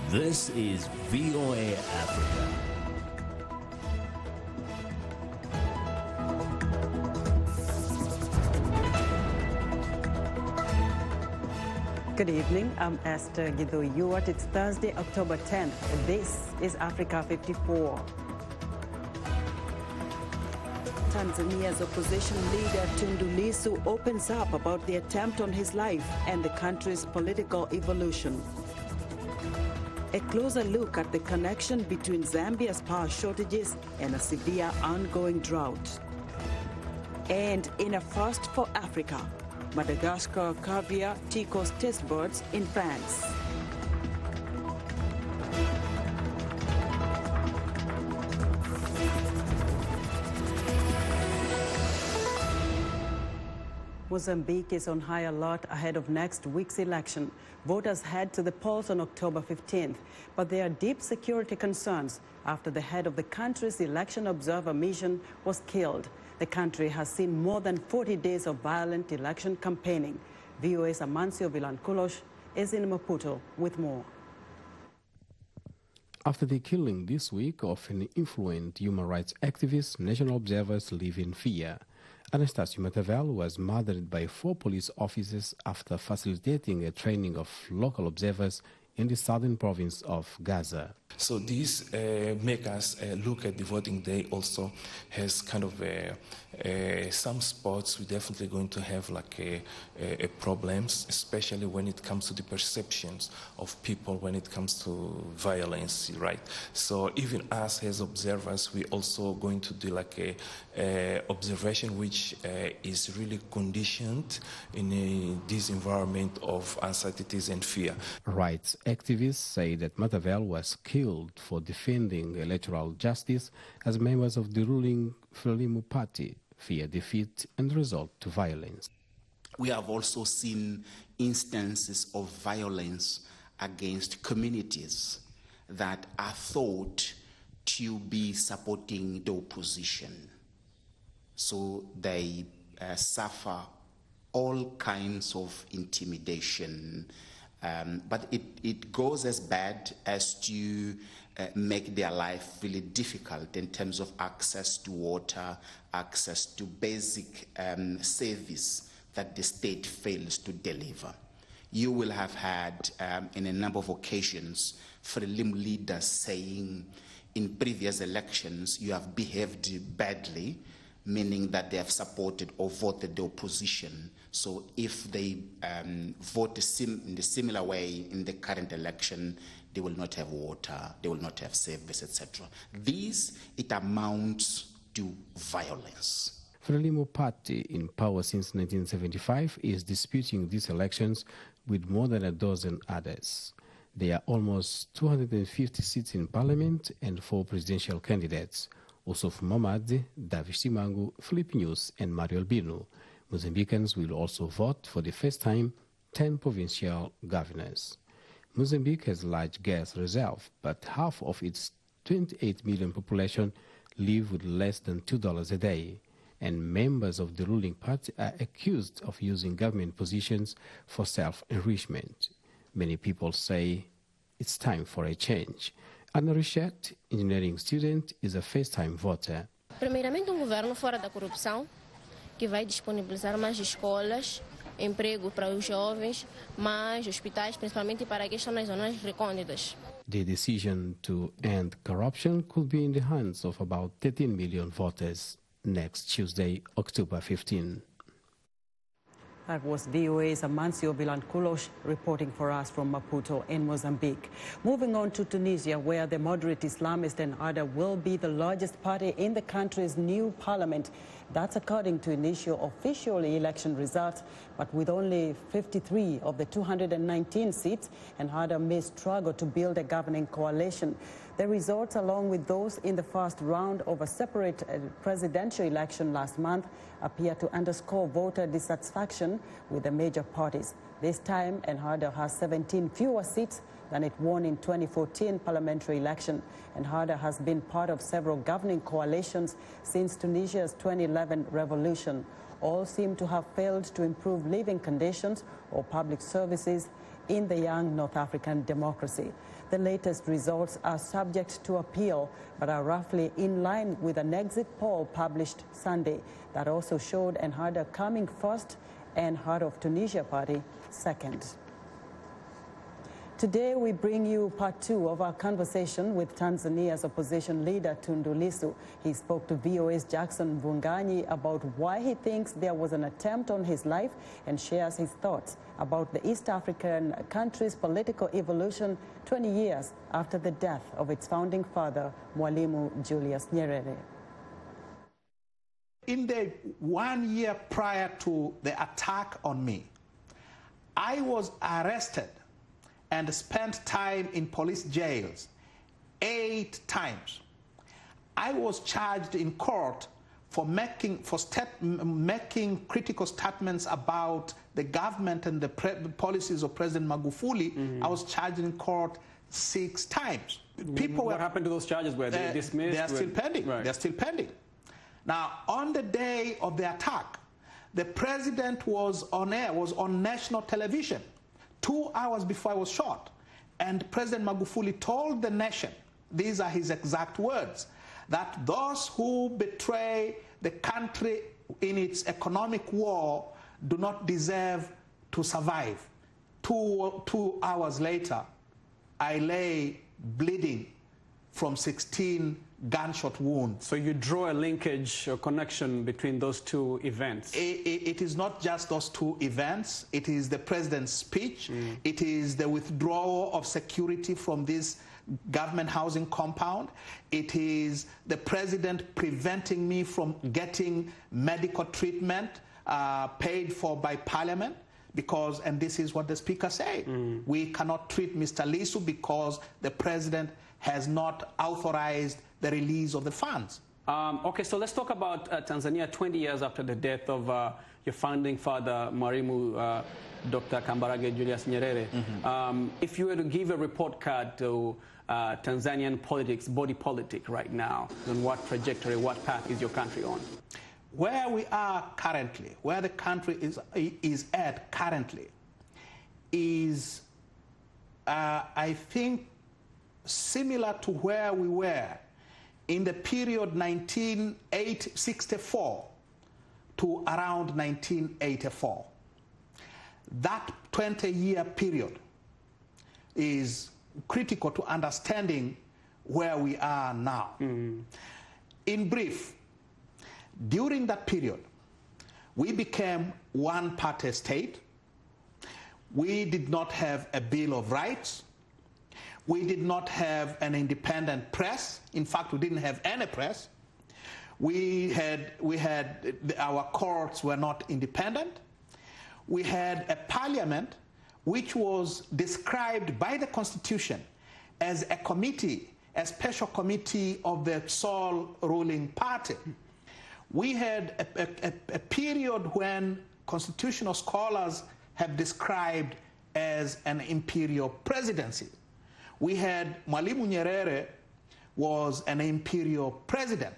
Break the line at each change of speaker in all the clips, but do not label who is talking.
This is VOA Africa.
Good evening, I'm Esther Githo-Ewart. It's Thursday, October 10th. This is Africa 54. Tanzania's opposition leader Tundu Lissu opens up about the attempt on his life and the country's political evolution. A closer look at the connection between Zambia's power shortages and a severe ongoing drought. And in a first for Africa, Madagascar caviar tickles taste buds in France. Mozambique is on high alert ahead of next week's election. Voters head to the polls on October 15th, but there are deep security concerns after the head of the country's election observer mission was killed. The country has seen more than 40 days of violent election campaigning. VOA's Amancio Vilanculos is in Maputo with more.
After the killing this week of an influential human rights activist, national observers live in fear. Anastácio Matavel was murdered by 4 police officers after facilitating a training of local observers in the southern province of Gaza.
So this make us look at the voting day also has kind of some spots we're definitely going to have like a problems, especially when it comes to the perceptions of people when it comes to violence, right? So even us as observers, we also going to do like a observation which is really conditioned in this environment of uncertainties and fear.
Rights activists say that Matavel was killed for defending electoral justice as members of the ruling Frelimo party fear defeat and resort to violence.
We have also seen instances of violence against communities that are thought to be supporting the opposition. So they suffer all kinds of intimidation, but it goes as bad as to make their life really difficult in terms of access to water, access to basic service that the state fails to deliver. You will have had, in a number of occasions, Frelimo leaders saying in previous elections you have behaved badly, meaning that they have supported or voted the opposition. So if they vote in the similar way in the current election, they will not have water, they will not have service, etc. It amounts to violence.
Frelimo party, in power since 1975, is disputing these elections with more than a dozen others. There are almost 250 seats in parliament and 4 presidential candidates. Osofo Mamadi, Davi Simango, Felipe News and Mario Albino. Mozambicans will also vote for the first time 10 provincial governors. Mozambique has a large gas reserve, but half of its 28 million population live with less than $2 a day, and members of the ruling party are accused of using government positions for self-enrichment. Many people say it's time for a change. Ana Richette, engineering student, is a first-time voter.
Primeiramente, governo fora da corrupção, que vai disponibilizar mais escolas, emprego para os jovens, mais hospitais, principalmente para quem estão nas zonas recônditas.
The decision to end corruption could be in the hands of about 13 million voters next Tuesday, October 15.
That was VOA's Amancio Vilanculos reporting for us from Maputo in Mozambique. Moving on to Tunisia, where the moderate Islamist Ennahda will be the largest party in the country's new parliament. That's according to initial official election results, but with only 53 of the 219 seats, Ennahda may struggle to build a governing coalition. The results, along with those in the first round of a separate presidential election last month, appear to underscore voter dissatisfaction with the major parties. This time, Ennahda has 17 fewer seats than it won in 2014 parliamentary election. Ennahda has been part of several governing coalitions since Tunisia's 2011 revolution. All seem to have failed to improve living conditions or public services in the young North African democracy. The latest results are subject to appeal, but are roughly in line with an exit poll published Sunday that also showed Ennahda coming first and Heart of Tunisia Party second. Today we bring you part 2 of our conversation with Tanzania's opposition leader Tundu Lissu. He spoke to VOA's Jackson Mvunganyi about why he thinks there was an attempt on his life and shares his thoughts about the East African country's political evolution 20 years after the death of its founding father, Mwalimu Julius Nyerere.
In the 1 year prior to the attack on me, I was arrested and spent time in police jails 8 times. I was charged in court for making critical statements about the government and the policies of President Magufuli. I was charged in court 6 times.
What happened to those charges? Were they dismissed?
They are still pending.
Right.
They're still pending. Now, on the day of the attack, the president was on air, was on national television 2 hours before I was shot. And President Magufuli told the nation, these are his exact words, that those who betray the country in its economic war do not deserve to survive. 2 hours later, I lay bleeding from 16 gunshot wounds.
So you draw a linkage or connection between those 2 events?
It is not just those 2 events. It is the president's speech. It is the withdrawal of security from this government housing compound. It is the president preventing me from getting medical treatment paid for by parliament. Because, and this is what the speaker said, we cannot treat Mr. Lissu because the president has not authorized the release of the funds.
Okay, so let's talk about Tanzania 20 years after the death of your founding father, Mwalimu Dr. Kambarage Julius Nyerere. If you were to give a report card to Tanzanian politics, body politic right now, then what trajectory, what path is your country on?
Where we are currently, where the country is at currently, is, I think, similar to where we were in the period 1964 to around 1984. That 20-year period is critical to understanding where we are now. In brief, during that period, we became one-party state. We did not have a Bill of Rights. We did not have an independent press. In fact, we didn't have any press. Our courts were not independent. We had a parliament which was described by the Constitution as a committee, a special committee of the sole ruling party. We had a period when constitutional scholars have described as an imperial presidency. We had Mwalimu Nyerere was an imperial president.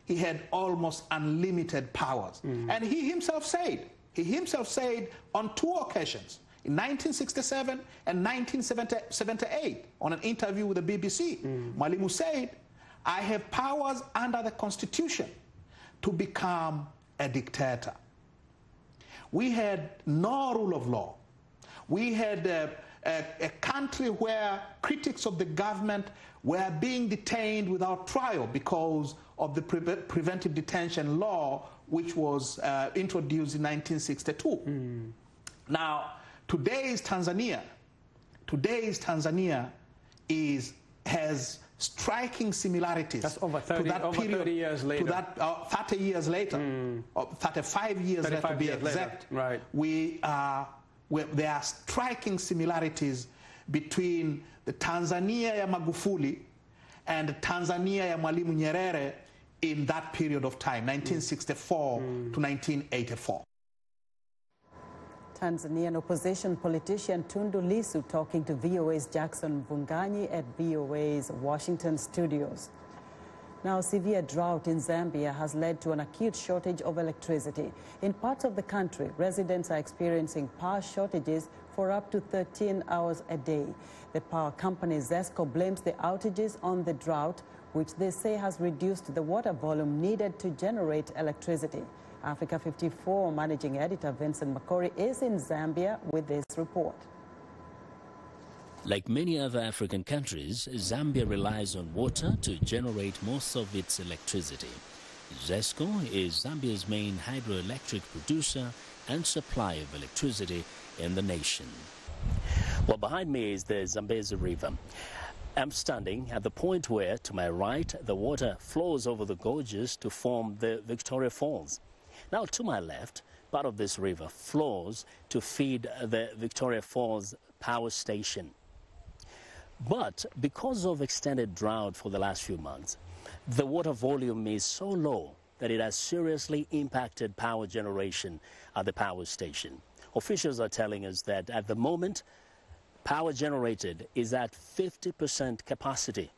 He had almost unlimited powers. And he himself said on 2 occasions, in 1967 and 1978, on an interview with the BBC, Mwalimu said, I have powers under the Constitution to become a dictator. We had no rule of law. We had a country where critics of the government were being detained without trial because of the preventive detention law, which was introduced in 1962. Now, today's Tanzania has striking similarities.
That's over 30,
to that
over
period,
30 years later.
To that 30 years later, or 35 years later to be exact.
Right.
There are striking similarities between the Tanzania ya Magufuli and the Tanzania ya Mwalimu Nyerere in that period of time, 1964 to 1984.
Tanzanian opposition politician Tundu Lissu talking to VOA's Jackson Mvunganyi at VOA's Washington studios. Now, severe drought in Zambia has led to an acute shortage of electricity. In parts of the country, residents are experiencing power shortages for up to 13 hours a day. The power company ZESCO blames the outages on the drought, which they say has reduced the water volume needed to generate electricity. Africa 54 managing editor Vincent Makori is in Zambia with this report.
Like many other African countries, Zambia relies on water to generate most of its electricity. ZESCO is Zambia's main hydroelectric producer and supplier of electricity in the nation. Well, behind me is the Zambezi River. I'm standing at the point where, to my right, the water flows over the gorges to form the Victoria Falls. Now, to my left, part of this river flows to feed the Victoria Falls power station. But because of extended drought for the last few months, the water volume is so low that it has seriously impacted power generation at the power station. Officials are telling us that at the moment, power generated is at 50% capacity.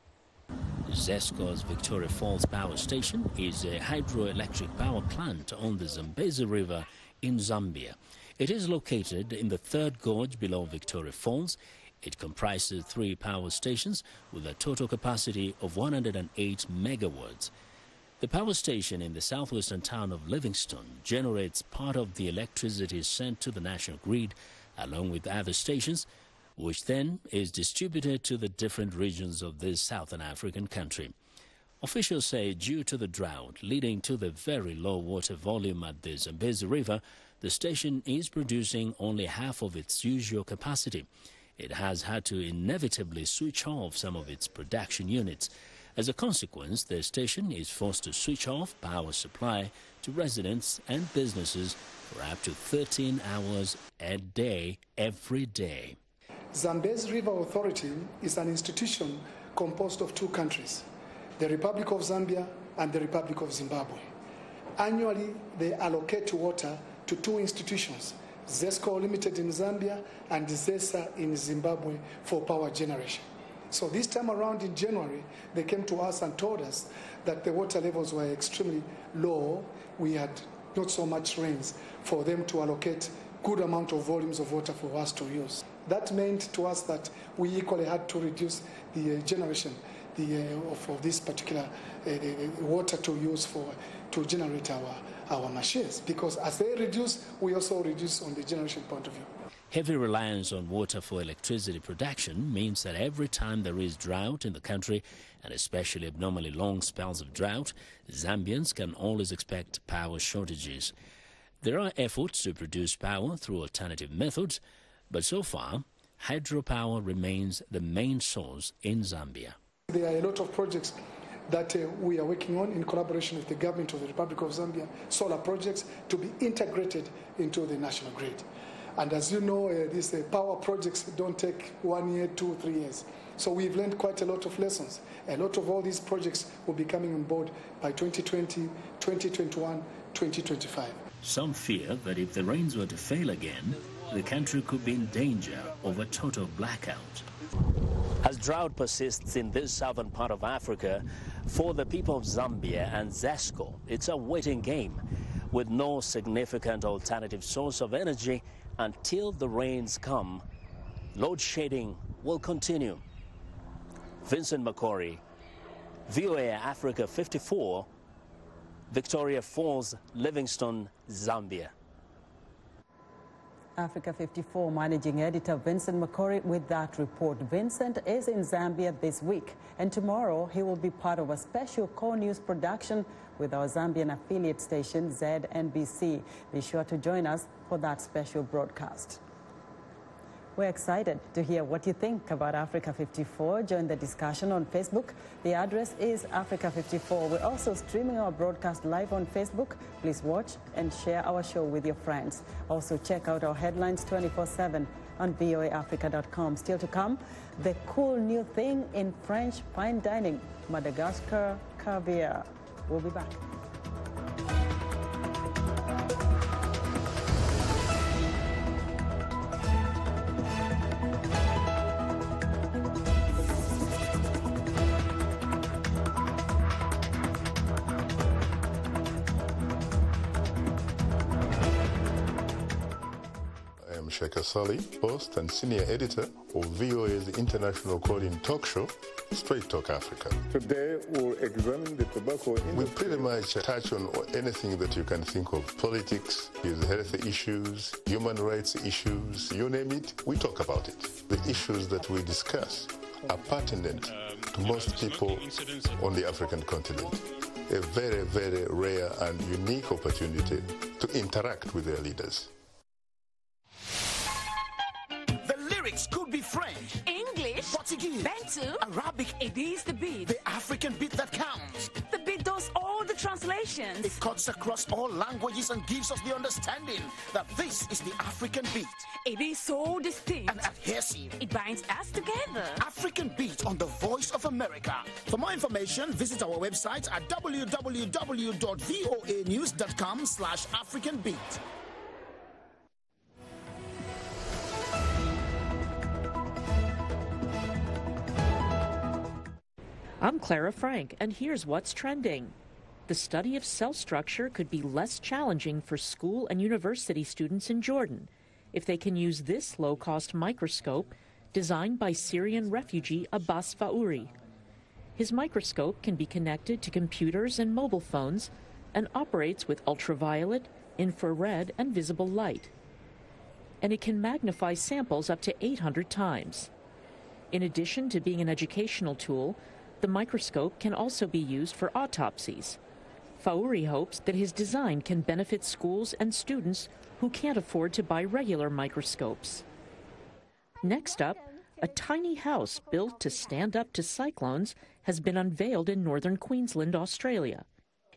ZESCO's Victoria Falls Power Station is a hydroelectric power plant on the Zambezi River in Zambia. It is located in the third gorge below Victoria Falls. It comprises 3 power stations with a total capacity of 108 megawatts. The power station in the southwestern town of Livingstone generates part of the electricity sent to the national grid, along with other stations, which then is distributed to the different regions of this southern African country. Officials say due to the drought leading to the very low water volume at the Zambezi River, the station is producing only half of its usual capacity. It has had to inevitably switch off some of its production units. As a consequence, the station is forced to switch off power supply to residents and businesses for up to 13 hours a day, every day.
Zambezi River Authority is an institution composed of 2 countries, the Republic of Zambia and the Republic of Zimbabwe. Annually, they allocate water to 2 institutions, ZESCO Limited in Zambia and ZESA in Zimbabwe for power generation. So this time around in January, they came to us and told us that the water levels were extremely low. We had not so much rains for them to allocate good amount of volumes of water for us to use. That meant to us that we equally had to reduce the generation of this particular water to use to generate our machines, because as they reduce, we also reduce on the generation point of view.
Heavy reliance on water for electricity production means that every time there is drought in the country, and especially abnormally long spells of drought, Zambians can always expect power shortages. There are efforts to produce power through alternative methods, but so far, hydropower remains the main source in Zambia.
There are a lot of projects that we are working on in collaboration with the government of the Republic of Zambia, solar projects to be integrated into the national grid. And as you know, these power projects don't take 1 year, 2, 3 years. So we've learned quite a lot of lessons. A lot of all these projects will be coming on board by 2020, 2021, 2025.
Some fear that if the rains were to fail again, the country could be in danger of a total blackout. As drought persists in this southern part of Africa, for the people of Zambia and ZESCO, it's a waiting game with no significant alternative source of energy until the rains come. Load shedding will continue. Vincent Makori, VOA Africa 54, Victoria Falls, Livingstone, Zambia.
Africa 54 managing editor Vincent Makori with that report. Vincent is in Zambia this week, and tomorrow he will be part of a special core news production with our Zambian affiliate station ZNBC. Be sure to join us for that special broadcast. We're excited to hear what you think about Africa 54. Join the discussion on Facebook. The address is Africa 54. We're also streaming our broadcast live on Facebook. Please watch and share our show with your friends. Also check out our headlines 24/7 on voaafrica.com. Still to come, the cool new thing in French fine dining, Madagascar caviar. We'll be back.
Sheikh Sali, host and senior editor of VOA's international call-in talk show, Straight Talk Africa.
Today we'll examine the tobacco industry.
We pretty much touch on anything that you can think of. Politics, health issues, human rights issues, you name it, we talk about it. The issues that we discuss are pertinent to most people on the African continent. A very, very rare and unique opportunity to interact with their leaders.
The lyrics could be French,
English,
Portuguese,
Bantu,
Arabic.
It is the beat.
The African beat that counts.
The beat does all the translations.
It cuts across all languages and gives us the understanding that this is the African beat.
It is so distinct
and adhesive.
It binds us together.
African Beat on the Voice of America. For more information, visit our website at www.voanews.com/AfricanBeat.
I'm Clara Frank, and here's what's trending. The study of cell structure could be less challenging for school and university students in Jordan if they can use this low-cost microscope designed by Syrian refugee Abbas Faouri. His microscope can be connected to computers and mobile phones and operates with ultraviolet, infrared, and visible light. And it can magnify samples up to 800 times. In addition to being an educational tool, the microscope can also be used for autopsies. Faouri hopes that his design can benefit schools and students who can't afford to buy regular microscopes. Next up, a tiny house built to stand up to cyclones has been unveiled in northern Queensland, Australia.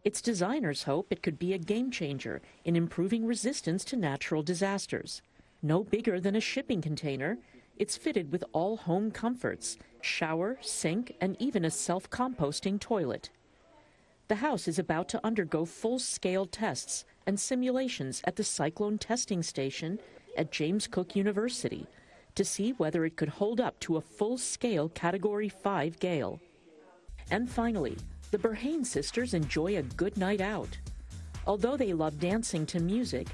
Its designers hope it could be a game changer in improving resistance to natural disasters. No bigger than a shipping container, it's fitted with all home comforts, shower, sink, and even a self-composting toilet. The house is about to undergo full-scale tests and simulations at the Cyclone Testing Station at James Cook University to see whether it could hold up to a full-scale Category 5 gale. And finally, the Burhane sisters enjoy a good night out. Although they love dancing to music,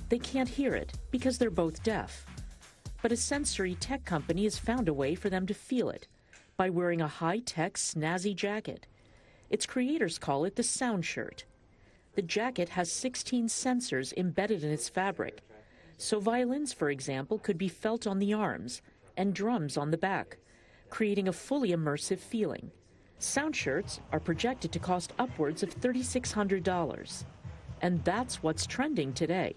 they can't hear it because they're both deaf. But a sensory tech company has found a way for them to feel it by wearing a high-tech, snazzy jacket. Its creators call it the Sound Shirt. The jacket has 16 sensors embedded in its fabric, so violins, for example, could be felt on the arms and drums on the back, creating a fully immersive feeling. Sound shirts are projected to cost upwards of $3,600. And that's what's trending today.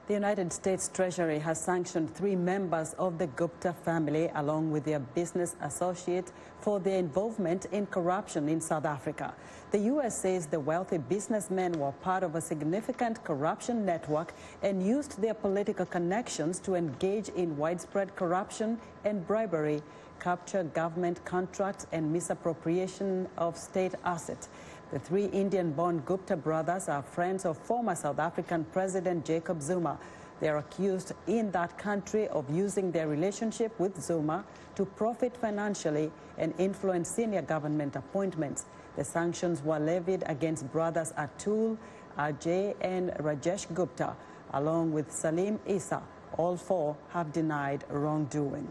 The United States Treasury has sanctioned 3 members of the Gupta family, along with their business associate, for their involvement in corruption in South Africa. The U.S. says the wealthy businessmen were part of a significant corruption network and used their political connections to engage in widespread corruption and bribery, capture government contracts, and misappropriation of state assets. The 3 Indian-born Gupta brothers are friends of former South African President Jacob Zuma. They are accused in that country of using their relationship with Zuma to profit financially and influence senior government appointments. The sanctions were levied against brothers Atul, Ajay, and Rajesh Gupta, along with Salim Issa. All 4 have denied wrongdoing.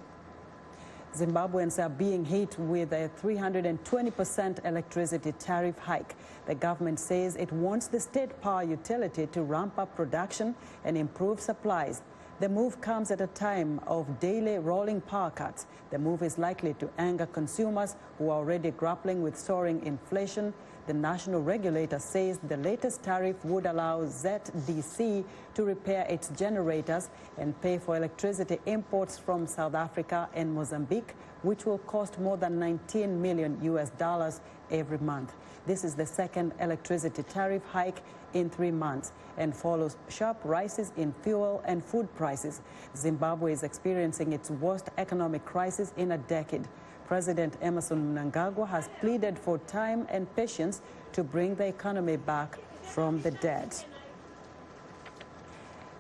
Zimbabweans are being hit with a 320% electricity tariff hike. The government says it wants the state power utility to ramp up production and improve supplies. The move comes at a time of daily rolling power cuts. The move is likely to anger consumers who are already grappling with soaring inflation. The national regulator says the latest tariff would allow ZDC to repair its generators and pay for electricity imports from South Africa and Mozambique, which will cost more than $19 million every month. This is the second electricity tariff hike in 3 months and follows sharp rises in fuel and food prices. Zimbabwe is experiencing its worst economic crisis in a decade. President Emmerson Mnangagwa has pleaded for time and patience to bring the economy back from the dead.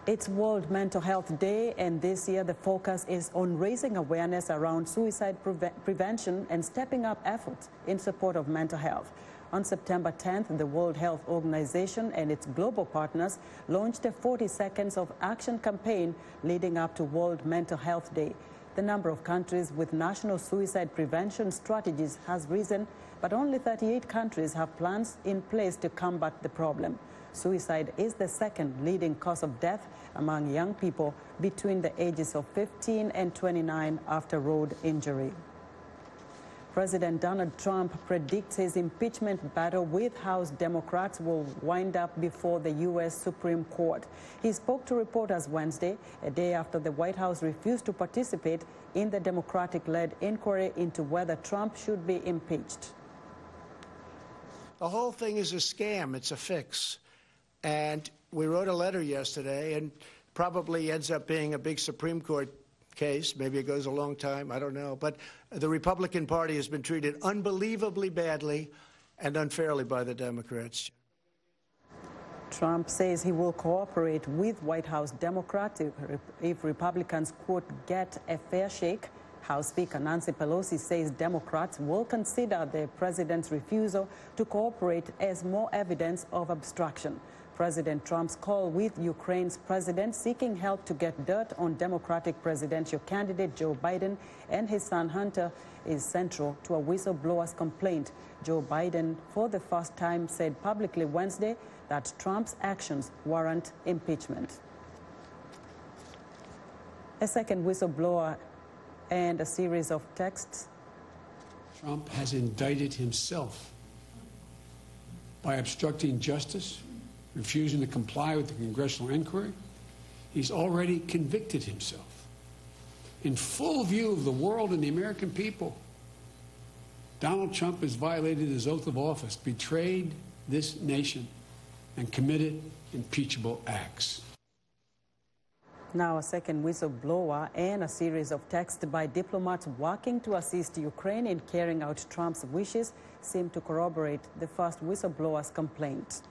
It's World Mental Health Day, and this year the focus is on raising awareness around suicide prevention and stepping up efforts in support of mental health. On September 10th, the World Health Organization and its global partners launched a 40 seconds of action campaign leading up to World Mental Health Day. The number of countries with national suicide prevention strategies has risen, but only 38 countries have plans in place to combat the problem. Suicide is the second leading cause of death among young people between the ages of 15 and 29 after road injury. President Donald Trump predicts his impeachment battle with House Democrats will wind up before the U.S. Supreme Court. He spoke to reporters Wednesday, a day after the White House refused to participate in the Democratic-led inquiry into whether Trump should be impeached.
The whole thing is a scam. It's a fix. And we wrote a letter yesterday, and probably ends up being a big Supreme Court case. Maybe it goes a long time, I don't know. But the Republican Party has been treated unbelievably badly and unfairly by the Democrats.
Trump says he will cooperate with White House Democrats if Republicans, quote, get a fair shake. House Speaker Nancy Pelosi says Democrats will consider the president's refusal to cooperate as more evidence of obstruction. President Trump's call with Ukraine's president seeking help to get dirt on Democratic presidential candidate Joe Biden and his son Hunter is central to a whistleblower's complaint. Joe Biden, for the first time, said publicly Wednesday that Trump's actions warrant impeachment. A second whistleblower and a series of texts.
Trump has indicted himself by obstructing justice, refusing to comply with the congressional inquiry. He's already convicted himself. In full view of the world and the American people, Donald Trump has violated his oath of office, betrayed this nation, and committed impeachable acts.
Now a second whistleblower and a series of texts by diplomats working to assist Ukraine in carrying out Trump's wishes seem to corroborate the first whistleblower's complaint.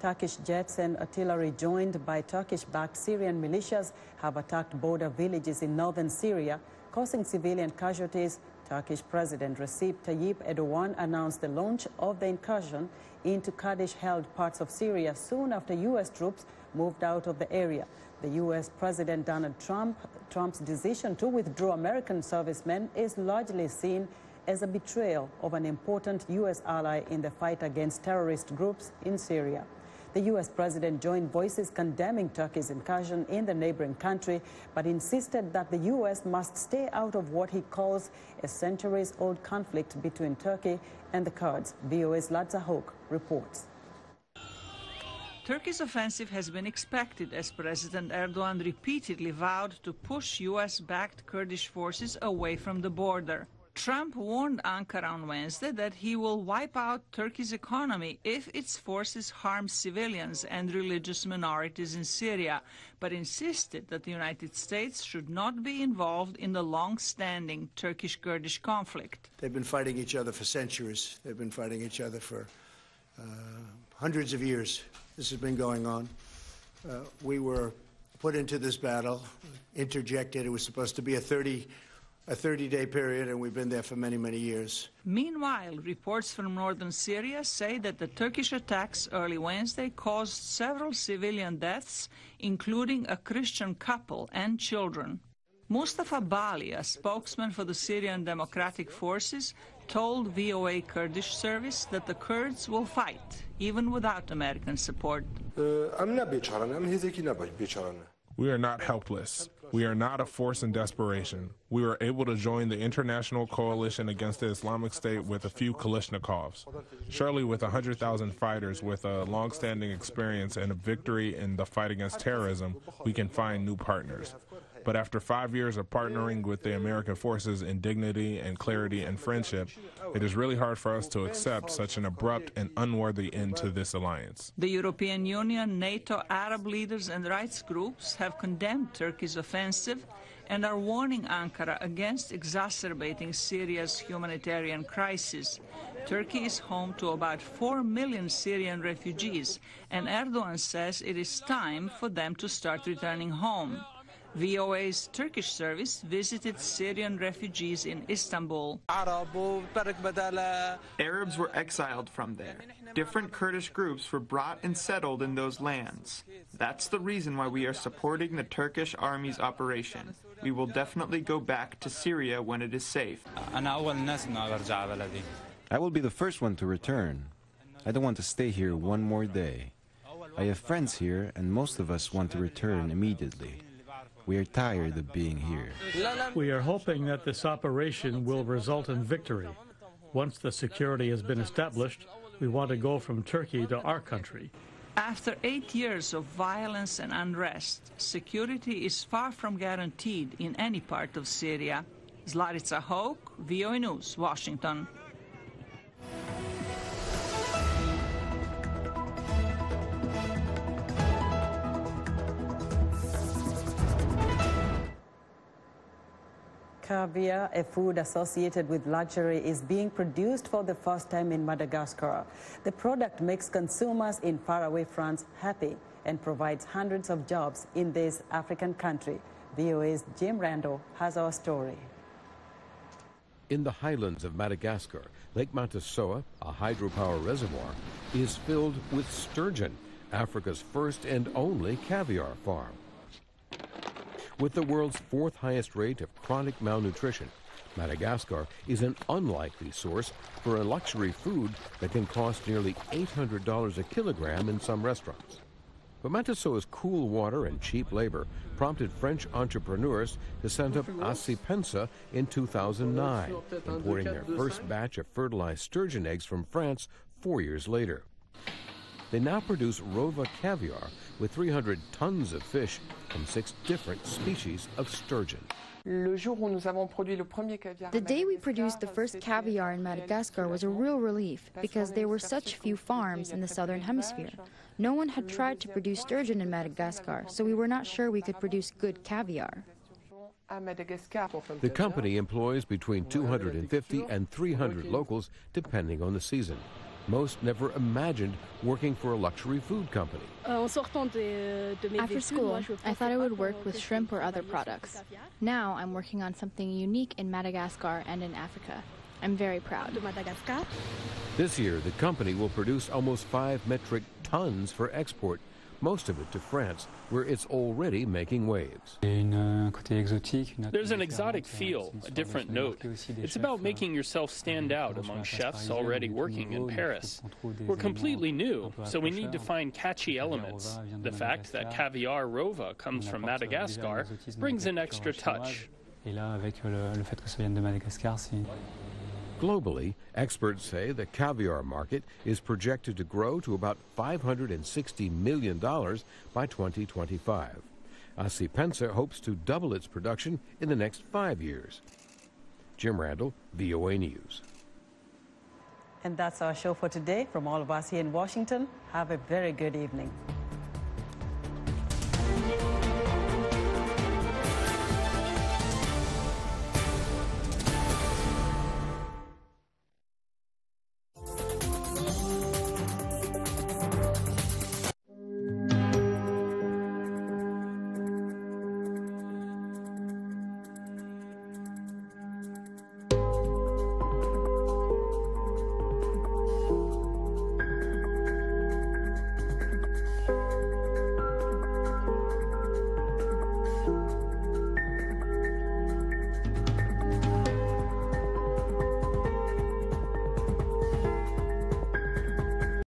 Turkish jets and artillery joined by Turkish-backed Syrian militias have attacked border villages in northern Syria, causing civilian casualties. Turkish President Recep Tayyip Erdogan announced the launch of the incursion into Kurdish-held parts of Syria soon after U.S. troops moved out of the area. The U.S. President Donald Trump's decision to withdraw American servicemen is largely seen as a betrayal of an important U.S. ally in the fight against terrorist groups in Syria. The U.S. president joined voices condemning Turkey's incursion in the neighboring country, but insisted that the U.S. must stay out of what he calls a centuries-old conflict between Turkey and the Kurds. VOA's Ladza Hoke reports.
Turkey's offensive has been expected as President Erdogan repeatedly vowed to push U.S.-backed Kurdish forces away from the border. Trump warned Ankara on Wednesday that he will wipe out Turkey's economy if its forces harm civilians and religious minorities in Syria, but insisted that the United States should not be involved in the long-standing Turkish-Kurdish conflict.
They've been fighting each other for centuries. They've been fighting each other for hundreds of years. This has been going on. We were put into this battle, interjected. It was supposed to be a 30-day period, and we've been there for many, many years.
Meanwhile, reports from northern Syria say that the Turkish attacks early Wednesday caused several civilian deaths, including a Christian couple and children. Mustafa Bali, a spokesman for the Syrian Democratic Forces, told VOA Kurdish service that the Kurds will fight, even without American support.
We are not helpless. We are not a force in desperation. We were able to join the international coalition against the Islamic State with a few Kalashnikovs. Surely with 100,000 fighters with a long-standing experience and a victory in the fight against terrorism, we can find new partners. But after 5 years of partnering with the American forces in dignity and clarity and friendship, it is really hard for us to accept such an abrupt and unworthy end to this alliance.
The European Union, NATO, Arab leaders and rights groups have condemned Turkey's offensive and are warning Ankara against exacerbating Syria's humanitarian crisis. Turkey is home to about 4 million Syrian refugees, and Erdogan says it is time for them to start returning home. VOA's Turkish service visited Syrian refugees in Istanbul.
Arabs were exiled from there. Different Kurdish groups were brought and settled in those lands. That's the reason why we are supporting the Turkish army's operation. We will definitely go back to Syria when it is safe.
I will be the first one to return. I don't want to stay here one more day. I have friends here, and most of us want to return immediately. We are tired of being here.
We are hoping that this operation will result in victory. Once the security has been established, we want to go from Turkey to our country.
After 8 years of violence and unrest, security is far from guaranteed in any part of Syria. Zlarica Hoke, VOA News, Washington.
Caviar, a food associated with luxury, is being produced for the first time in Madagascar. The product makes consumers in faraway France happy and provides hundreds of jobs in this African country. VOA's Jim Randall has our story.
In the highlands of Madagascar, Lake Matasoa, a hydropower reservoir, is filled with sturgeon, Africa's first and only caviar farm. With the world's fourth highest rate of chronic malnutrition, Madagascar is an unlikely source for a luxury food that can cost nearly $800 a kilogram in some restaurants. But Matasoa's cool water and cheap labor prompted French entrepreneurs to set up Asipensa in 2009, importing their first batch of fertilized sturgeon eggs from France 4 years later. They now produce Rova caviar with 300 tons of fish from 6 different species of sturgeon.
The day we produced the first caviar in Madagascar was a real relief because there were such few farms in the southern hemisphere. No one had tried to produce sturgeon in Madagascar, so we were not sure we could produce good caviar.
The company employs between 250 and 300 locals, depending on the season. Most never imagined working for a luxury food company.
After school, I thought I would work with shrimp or other products. Now I'm working on something unique in Madagascar and in Africa. I'm very proud.
This year, the company will produce almost 5 metric tons for export, most of it to France, where it's already making waves.
There's an exotic feel, a different note. It's about making yourself stand out among chefs already working in Paris. We're completely new, so we need to find catchy elements. The fact that caviar Rova comes from Madagascar brings an extra touch.
Globally, experts say the caviar market is projected to grow to about $560 million by 2025. Asipensa hopes to double its production in the next 5 years. Jim Randall, VOA News.
And that's our show for today. From all of us here in Washington, have a very good evening.